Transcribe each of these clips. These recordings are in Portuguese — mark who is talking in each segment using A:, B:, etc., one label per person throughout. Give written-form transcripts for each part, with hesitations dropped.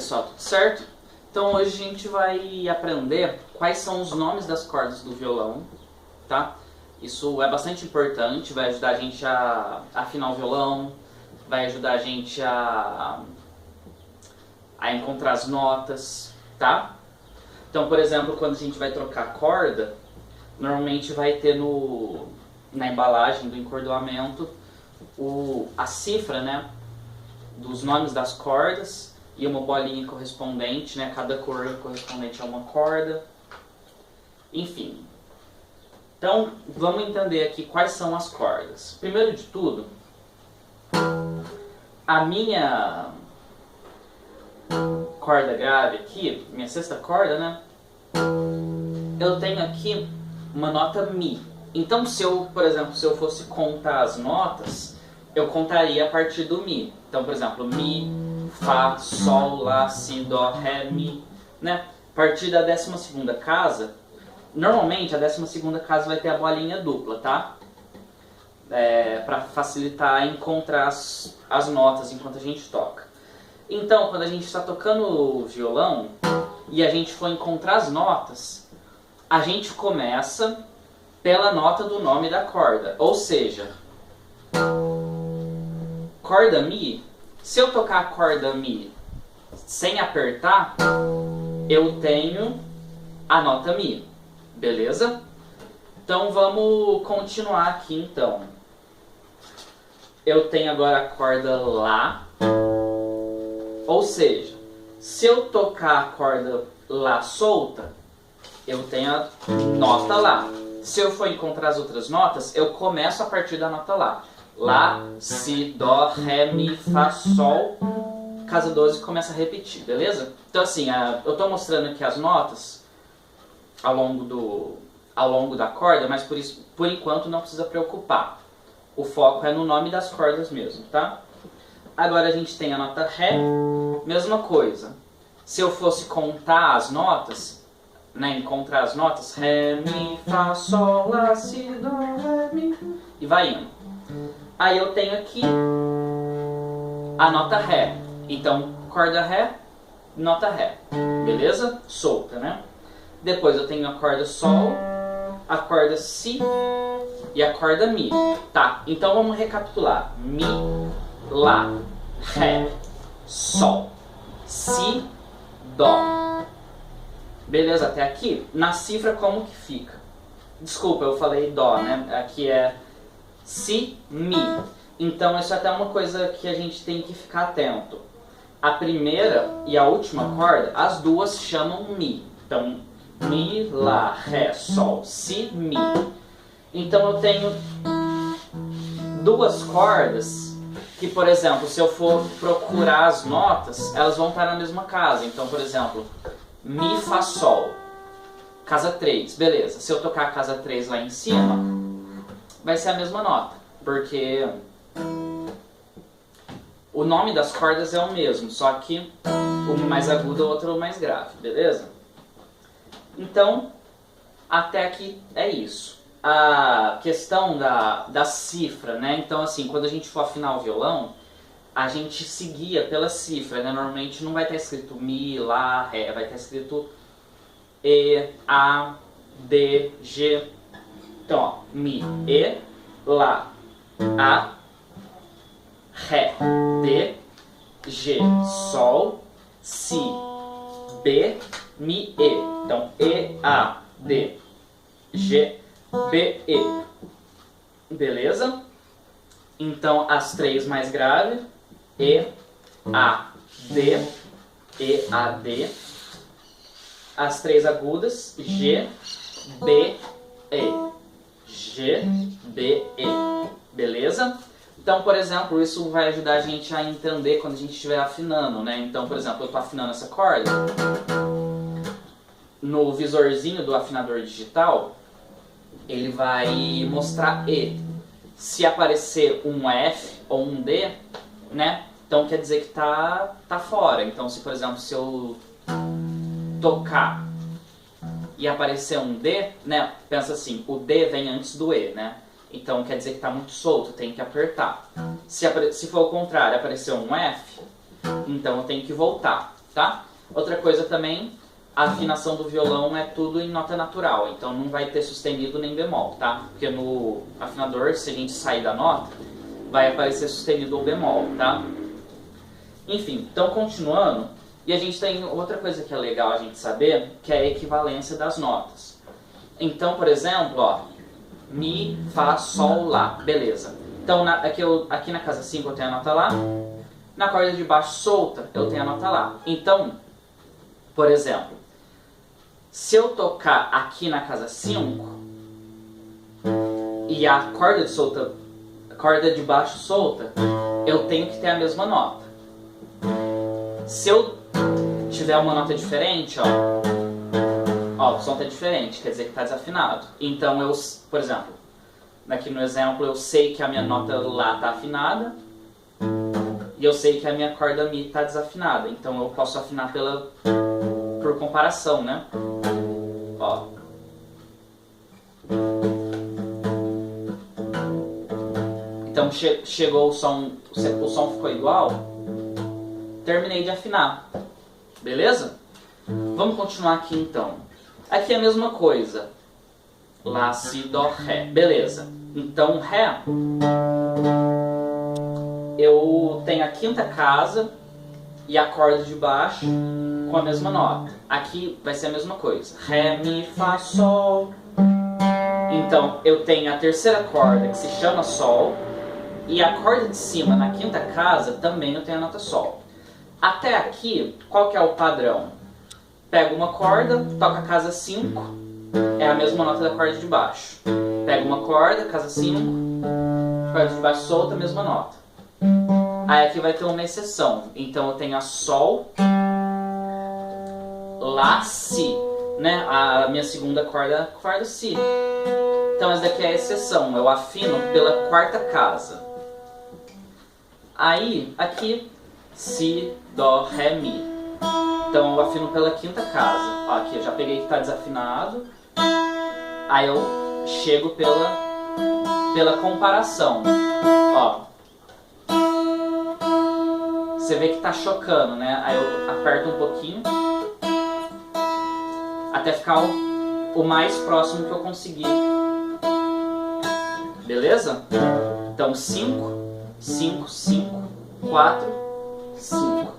A: pessoal, tudo certo? Então hoje a gente vai aprender quais são os nomes das cordas do violão, tá? Isso é bastante importante, vai ajudar a gente a afinar o violão, vai ajudar a gente a encontrar as notas, tá? Então, por exemplo, quando a gente vai trocar corda, normalmente vai ter na embalagem do encordoamento a cifra, né, dos nomes das cordas e uma bolinha correspondente, né, cada cor correspondente a uma corda, enfim. Então, vamos entender aqui quais são as cordas. Primeiro de tudo, a minha corda grave aqui, minha sexta corda, né, eu tenho aqui uma nota Mi. Então, por exemplo, se eu fosse contar as notas, eu contaria a partir do Mi. Então, por exemplo, Mi, Fá, Sol, Lá, Si, Dó, Ré, Mi, né? A partir da 12ª casa, normalmente a 12ª casa vai ter a bolinha dupla, tá? Para facilitar encontrar as notas enquanto a gente toca. Então, quando a gente está tocando o violão e a gente for encontrar as notas, a gente começa pela nota do nome da corda. Ou seja, corda Mi, se eu tocar a corda Mi sem apertar, eu tenho a nota Mi, beleza? Então vamos continuar aqui então. Eu tenho agora a corda Lá, ou seja, se eu tocar a corda Lá solta, eu tenho a nota Lá. Se eu for encontrar as outras notas, eu começo a partir da nota Lá. Lá, Si, Dó, Ré, Mi, Fá, Sol, casa 12 começa a repetir, beleza? Então assim, eu estou mostrando aqui as notas ao longo da corda, mas por enquanto não precisa preocupar. O foco é no nome das cordas mesmo, tá? Agora a gente tem a nota Ré, mesma coisa. Se eu fosse contar as notas, né, encontrar as notas, Ré, Mi, Fá, Sol, Lá, Si, Dó, Ré, Mi, e vai indo. Aí eu tenho aqui a nota Ré. Então, corda Ré, nota Ré. Beleza? Solta, né? Depois eu tenho a corda Sol, a corda Si e a corda Mi. Tá, então vamos recapitular. Mi, Lá, Ré, Sol, Si, Dó. Beleza, até aqui? Na cifra como que fica? Desculpa, eu falei Dó, né? Aqui é Si, Mi. Então isso é até uma coisa que a gente tem que ficar atento. A primeira e a última corda, as duas chamam Mi. Então, Mi, Lá, Ré, Sol, Si, Mi. Então eu tenho duas cordas que, por exemplo, se eu for procurar as notas, elas vão estar na mesma casa. Então, por exemplo, Mi, Fá, Sol, casa 3, beleza. Se eu tocar a casa 3 lá em cima, vai ser a mesma nota, porque o nome das cordas é o mesmo, só que uma mais aguda, outra mais grave, beleza? Então, até aqui é isso. A questão da cifra, né? Então, assim, quando a gente for afinar o violão, a gente seguia pela cifra, né? Normalmente não vai estar escrito Mi, Lá, Ré, vai estar escrito E, A, D, G. Então, ó, Mi, E, Lá, A, Ré, D, G, Sol, Si, B, Mi, E. Então, E, A, D, G, B, E. Beleza? Então, as três mais graves, E, A, D, E, A, D. As três agudas, G, B, E. G, B, E. Beleza? Então, por exemplo, isso vai ajudar a gente a entender quando a gente estiver afinando, né? Então, por exemplo, eu estou afinando essa corda. No visorzinho do afinador digital, ele vai mostrar E. Se aparecer um F ou um D, né? Então quer dizer que tá fora. Então, se por exemplo, se eu tocar e aparecer um D, né? Pensa assim, o D vem antes do E, né? Então quer dizer que está muito solto, tem que apertar. Se for o contrário, aparecer um F, então eu tenho que voltar. tá? Outra coisa também, a afinação do violão é tudo em nota natural, então não vai ter sustenido nem bemol, tá? Porque no afinador, se a gente sair da nota, vai aparecer sustenido ou bemol, tá? Enfim, então continuando, e a gente tem outra coisa que é legal a gente saber, que é a equivalência das notas. Então, por exemplo, ó, Mi, Fá, Sol, Lá, beleza. Então aqui na casa 5 eu tenho a nota Lá, na corda de baixo solta eu tenho a nota Lá. Então, por exemplo, se eu tocar aqui na casa 5 e a corda de baixo solta, eu tenho que ter a mesma nota. Se eu tiver uma nota diferente, ó, o som está diferente, quer dizer que está desafinado. Então eu, por exemplo, aqui no exemplo eu sei que a minha nota Lá está afinada e eu sei que a minha corda Mi está desafinada. Então eu posso afinar por comparação, né? Ó. Então chegou o som ficou igual, terminei de afinar, beleza? Vamos continuar aqui então. Aqui é a mesma coisa, Lá, Si, Dó, Ré, beleza. Então Ré, eu tenho a quinta casa e a corda de baixo com a mesma nota. Aqui vai ser a mesma coisa, Ré, Mi, Fá, Sol. Então eu tenho a terceira corda que se chama Sol e a corda de cima na quinta casa também eu tenho a nota Sol. Até aqui, qual que é o padrão? Pego uma corda, toco a casa 5, é a mesma nota da corda de baixo. Pego uma corda, casa 5, corda de baixo solta, mesma nota. Aí aqui vai ter uma exceção. Então eu tenho a Sol, Lá, Si, né? A minha segunda corda Si. Então essa daqui é a exceção, eu afino pela quarta casa. Aí, aqui, Si, Dó, Ré, Mi. Então eu afino pela quinta casa. Ó, aqui eu já peguei que está desafinado. Aí eu chego pela comparação. Ó. Você vê que está chocando, né? Aí eu aperto um pouquinho até ficar o mais próximo que eu conseguir. Beleza? Então 5, 5, 5, 4, 5.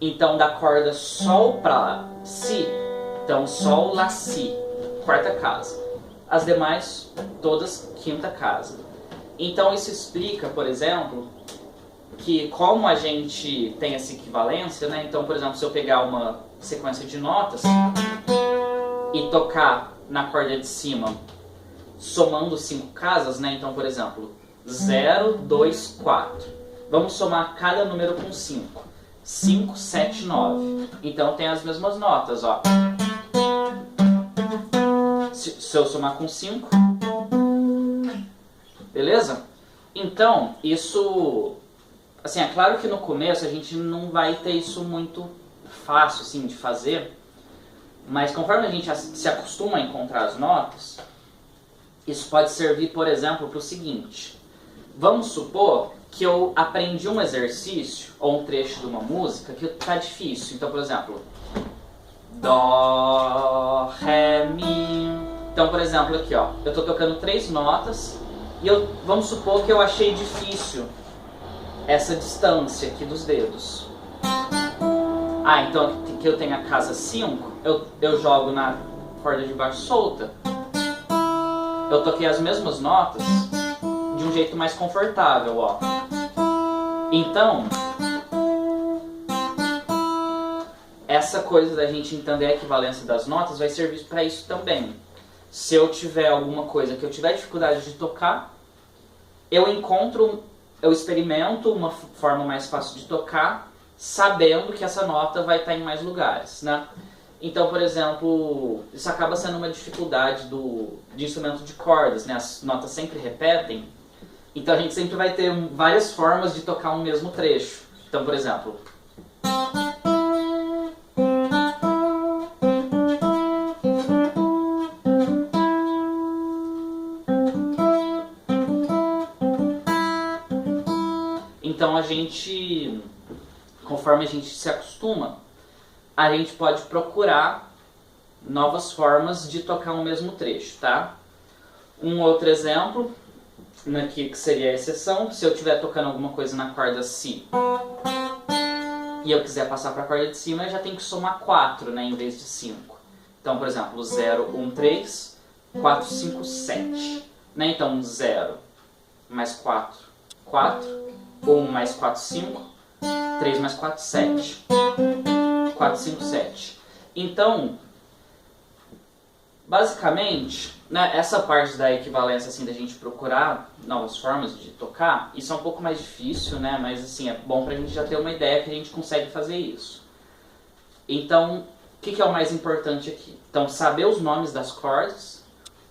A: Então da corda Sol para Si, então Sol, Lá, Si, quarta casa. As demais, todas quinta casa. Então isso explica, por exemplo, que como a gente tem essa equivalência, né? Então, por exemplo, se eu pegar uma sequência de notas e tocar na corda de cima somando 5 casas, né? Então, por exemplo, 0, 2, 4. Vamos somar cada número com 5. 5, 7, 9. Então tem as mesmas notas, ó. Se eu somar com 5, beleza? Então, isso, assim, é claro que no começo a gente não vai ter isso muito fácil, assim, de fazer, mas conforme a gente se acostuma a encontrar as notas, isso pode servir, por exemplo, para o seguinte. Vamos supor que eu aprendi um exercício ou um trecho de uma música que está difícil. Então, por exemplo, Dó, Ré, Mi. Então, por exemplo, aqui, ó, eu estou tocando 3 notas e vamos supor que eu achei difícil essa distância aqui dos dedos. Ah, então que eu tenho a casa 5, eu jogo na corda de baixo solta. Eu toquei as mesmas notas de um jeito mais confortável, ó. Então, essa coisa da gente entender a equivalência das notas vai servir para isso também. Se eu tiver alguma coisa que eu tiver dificuldade de tocar, eu experimento uma forma mais fácil de tocar, sabendo que essa nota vai estar em mais lugares, né? Então, por exemplo, isso acaba sendo uma dificuldade de instrumento de cordas, né? As notas sempre repetem, então a gente sempre vai ter várias formas de tocar um mesmo trecho. Então, por exemplo, então a gente, conforme a gente se acostuma, a gente pode procurar novas formas de tocar o mesmo trecho, tá? Um outro exemplo, aqui que seria a exceção, se eu estiver tocando alguma coisa na corda Si e eu quiser passar para a corda de cima, eu já tenho que somar 4, né, em vez de 5. Então, por exemplo, 0, 1, 3, 4, 5, 7. Né? Então, 0 mais 4, 4, 1 mais 4, 5, 3 mais 4, 7. 4, 5, 7. Então, basicamente, né, essa parte da equivalência, assim, da gente procurar novas formas de tocar, isso é um pouco mais difícil, né, mas assim, é bom pra gente já ter uma ideia que a gente consegue fazer isso. Então, o que é o mais importante aqui? Então, saber os nomes das cordas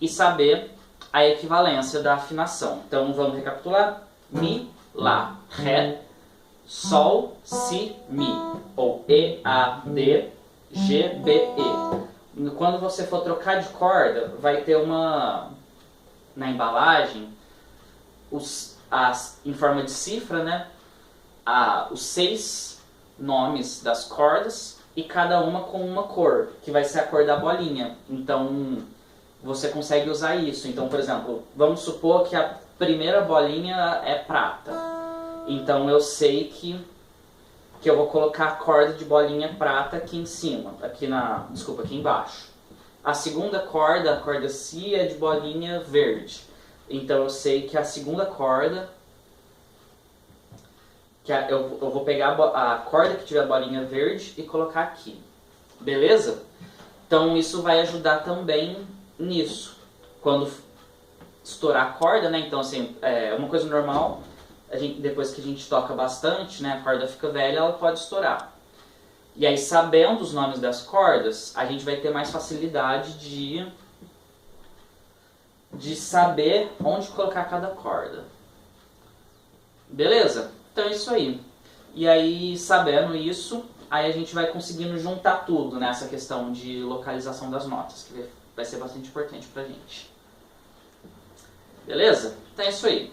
A: e saber a equivalência da afinação. Então, vamos recapitular. Mi, Lá, Ré, Sol, Si, Mi. Ou E, A, D, G, B, E. Quando você for trocar de corda, vai ter na embalagem, em forma de cifra, né, os 6 nomes das cordas e cada uma com uma cor, que vai ser a cor da bolinha. Então, você consegue usar isso. Então, por exemplo, vamos supor que a primeira bolinha é prata. Então, eu sei que eu vou colocar a corda de bolinha prata aqui em cima, aqui embaixo. A segunda corda, a corda Si, é de bolinha verde. Então eu sei que a segunda corda, eu vou pegar a corda que tiver a bolinha verde e colocar aqui. Beleza? Então isso vai ajudar também nisso. Quando estourar a corda, né? Então assim, é uma coisa normal. Depois que a gente toca bastante, né, a corda fica velha, ela pode estourar. E aí, sabendo os nomes das cordas, a gente vai ter mais facilidade de saber onde colocar cada corda. Beleza? Então é isso aí. E aí, sabendo isso, aí a gente vai conseguindo juntar tudo nessa questão de localização das notas, que vai ser bastante importante pra gente. Beleza? Então é isso aí.